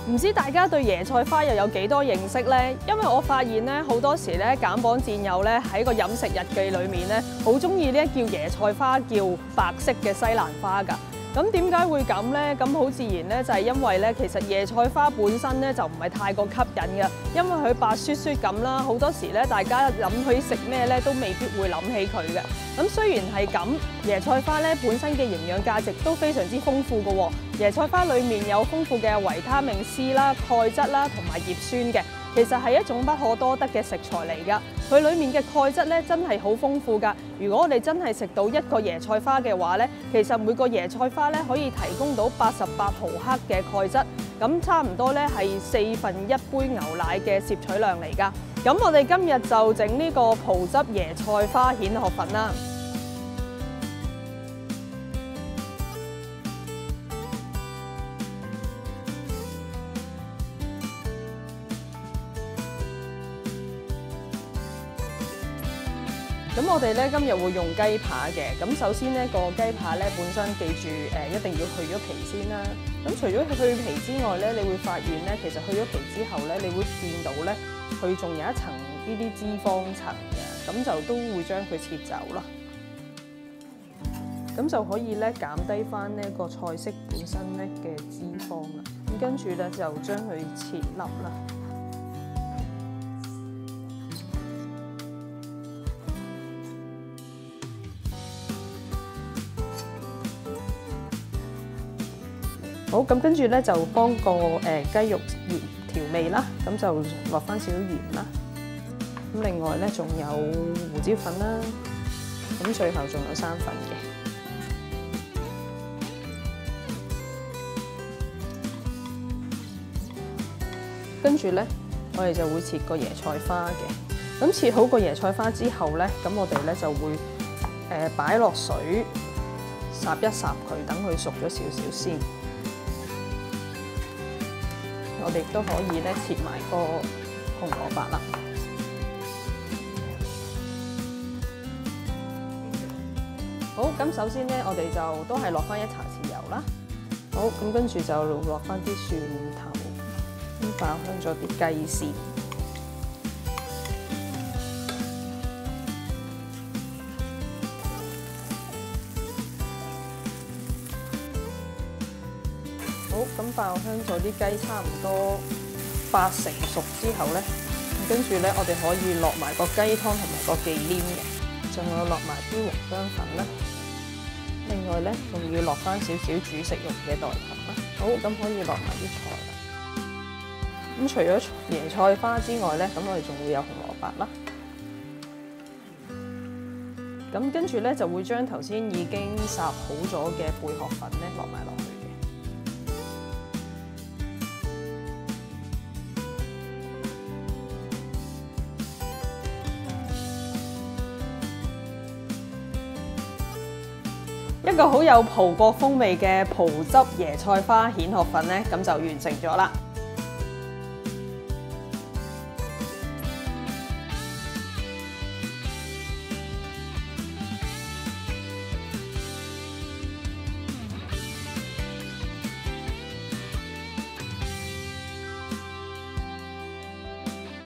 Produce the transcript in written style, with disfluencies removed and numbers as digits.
唔知大家對椰菜花又有幾多認識呢？因為我發現咧，好多時咧減磅戰友咧喺個飲食日記裏面咧，好中意咧叫椰菜花叫白色嘅西蘭花㗎。咁點解會咁呢？咁好自然咧，就係因為咧，其實椰菜花本身咧就唔係太過吸引嘅，因為佢白雪雪咁啦，好多時咧大家諗起食咩咧都未必會諗起佢嘅。咁雖然係咁，椰菜花咧本身嘅營養價值都非常之豐富嘅喎。椰菜花裡面有豐富嘅維他命 C 啦、鈣質啦同埋葉酸嘅，其實係一種不可多得嘅食材嚟㗎。佢裡面嘅鈣質咧真係好豐富㗎。如果我哋真係食到一個椰菜花嘅話咧，其實每個椰菜花咧可以提供到88毫克嘅鈣質，咁差唔多咧係1/4杯牛奶嘅攝取量嚟㗎。咁我哋今日就整呢個葡汁椰菜花蜆殼粉啦。咁我哋咧今日會用雞扒嘅。咁首先咧個雞扒咧本身記住一定要去咗皮先啦。咁除咗去皮之外咧，你會發現咧其實去咗皮之後咧，你會見到咧佢仲有一層呢啲脂肪層嘅，咁就都會將佢切走啦。咁就可以咧減低翻呢個菜式本身咧嘅脂肪啦。咁跟住咧就將佢切粒啦。好，咁跟住咧就幫個雞肉調味啦，咁就落翻少少鹽啦。咁另外咧仲有胡椒粉啦，咁最後仲有生粉嘅。跟住咧，我哋就會切個椰菜花嘅。咁切好個椰菜花之後咧，咁我哋咧就會擺落水烚一烚佢，等佢熟咗少少先。我哋都可以咧切埋個紅蘿蔔啦。好，咁首先咧，我哋就都係落翻1茶匙油啦。好，咁跟住就落翻啲蒜頭，咁爆香咗啲雞先。好，咁爆香咗啲雞差唔多80%熟之後咧，跟住咧我哋可以落埋個雞湯同埋個忌廉嘅，仲有落埋啲黃薑粉啦。另外咧仲要落翻少少煮食用嘅代糖啦。好，咁可以落埋啲菜啦。咁除咗椰菜花之外咧，咁我哋仲會有紅蘿蔔啦。咁跟住咧就會將頭先已經烚好咗嘅貝殼粉咧落埋落去。一個好有葡國風味嘅葡汁椰菜花蜆殼粉咧，咁就完成咗啦。